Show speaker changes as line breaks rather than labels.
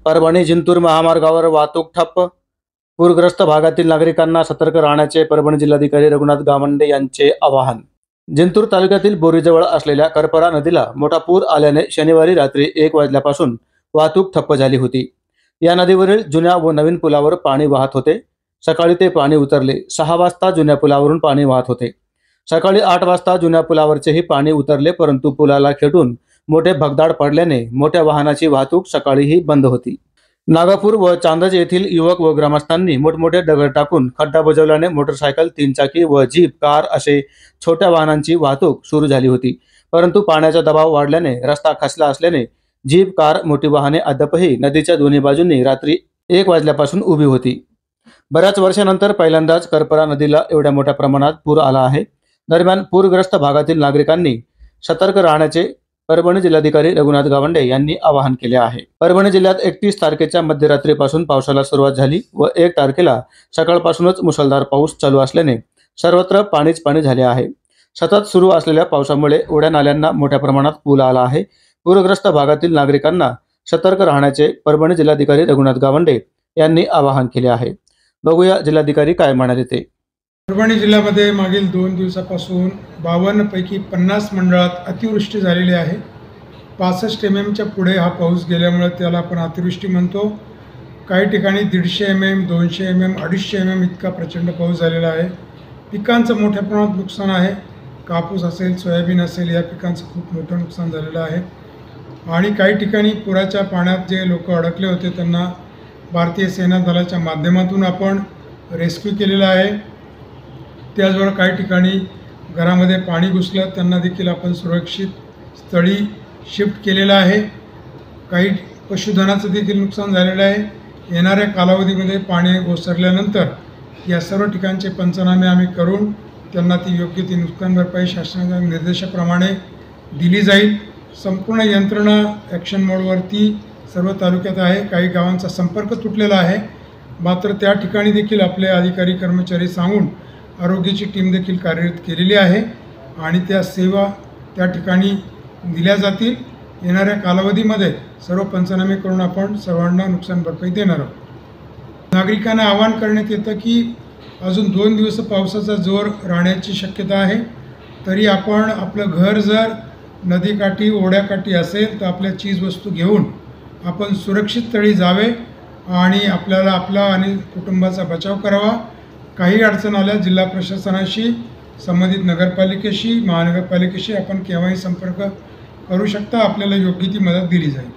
परभणी जिंतूर महामार्गावर वाहतूक ठप्प. पूरग्रस्त भागातील नागरिकांना सतर्क राहण्याचे परभणी जिल्हाधिकारी रघुनाथ गावंडे यांचे आवाहन. जिंतूर तालुक्यातील बोरीजवळ असलेल्या करपरा नदीला मोठा पूर आल्याने शनिवारी रात्री 1 वाजल्यापासून वाहतूक ठप्प झाली होती. या नदीवरील जुन्या व नवीन पुलावर पाणी वाहत होते. सकाळी ते पाणी उतरले. 6 वाजता जुन्या पुलावरून पाणी वाहत होते. सकाळी 8 वाजता जुन्या पुलावरचेही पाणी उतरले, परंतु पुलाला खेटून मोठे भगदाड पडल्याने मोठ्या वाहनाची वाहतूक सकाळीही बंद होती. नागापूर व चांदज येथील युवक व ग्रामस्थांनी मोठमोठे दगड टाकून खड्डा बुजवल्याने मोटरसायकल, 3 चाकी व जीप, कार असे छोट्या वाहनांची वाहतूक सुरू झाली होती. परंतु पाण्याचा दबाव वाढल्याने रस्ता खचला असल्याने जीप, कार, मोठी वाहने अद्यापही नदीच्या दोन्ही बाजूंनी रात्री 1 वाजल्यापासून उभी होती. बऱ्याच वर्षानंतर पहिल्यांदाच करपरा नदीला एवढ्या मोठ्या प्रमाणात पूर आला आहे. दरम्यान पूरग्रस्त भागातील नागरिकांनी सतर्क राहण्याचे परभणी जिल्हाधिकारी रघुनाथ गावंडे यांनी आवाहन केले आहे. परभणी जिल्ह्यात 31 तारखेच्या मध्यरात्रीपासून पावसाला सुरुवात झाली व 1 तारखेला सकाळपासूनच मुसळधार पाऊस चालू असल्याने सर्वत्र पाणीच पाणी झाले आहे. सतत सुरू असलेल्या पावसामुळे ओढ्या नाल्यांना मोठ्या प्रमाणात पूर आला आहे. पूरग्रस्त भागातील नागरिकांना सतर्क राहण्याचे परभणी जिल्हाधिकारी रघुनाथ गावंडे यांनी आवाहन केले आहे. बघूया जिल्हाधिकारी काय म्हणाले ते.
परभणी जिल्ह्यामध्ये मागील 2 दिवसापासून 52 पैकी 50 मंडळात अतिवृष्टी झालेली आहे. 65 mm पुढे हा पाऊस गेल्यामुळे त्याला आपण अतिवृष्टी म्हणतो. काही ठिकाणी 150 mm, 200 mm, 250 mm इतका प्रचंड पाऊस झालेला आहे. पिकांचं मोठ्या प्रमाणात नुकसान आहे. कापूस असेल, सोयाबीन असेल, या पिकांचं खूप मोठं नुकसान झालेलं आहे. आणि काही ठिकाणी पुराच्या पाण्यात जे लोक अडकले होते त्यांना भारतीय सेना दलाच्या माध्यमातून आपण रेस्क्यू केलेलं आहे. त्याचबरोबर काही ठिकाणी घरामध्ये पाणी घुसलं, त्यांना देखील आपण सुरक्षित स्थळी शिफ्ट केलेलं आहे. काही पशुधनाचं देखील नुकसान झालेलं आहे. येणाऱ्या कालावधीमध्ये पाणी ओसरल्यानंतर या सर्व ठिकाणचे पंचनामे आम्ही करून त्यांना ती योग्य ती नुकसान भरपाई शासनाच्या निर्देशाप्रमाणे दिली जाईल. संपूर्ण यंत्रणा ॲक्शन मोडवरती सर्व तालुक्यात आहे. काही गावांचा संपर्क तुटलेला आहे, मात्र त्या ठिकाणी देखील आपले अधिकारी कर्मचारी सांगून आरोग्याची टीम देखील कार्यरत केलेली आहे आणि त्या सेवा त्या ठिकाणी दिल्या जातील. येणाऱ्या कालावधीमध्ये सर्व पंचनामे करून आपण सर्वांना नुकसान भरपाई देणार आहोत. नागरिकांना आवाहन करण्यात येतं की अजून 2 दिवस पावसाचा जोर राहण्याची शक्यता आहे. तरी आपण आपलं घर जर नदीकाठी, ओढ्याकाठी असेल तर आपल्या चीजवस्तू घेऊन आपण सुरक्षित स्थळी जावे आणि आपल्याला आपला आणि कुटुंबाचा बचाव करावा. काही अडचण आल्या जिल्हा प्रशासनाशी, संबंधित नगरपालिकेशी, महानगरपालिकेशी आपण केव्हाही संपर्क करू शकता. आपल्याला योग्य ती मदत दिली जाईल.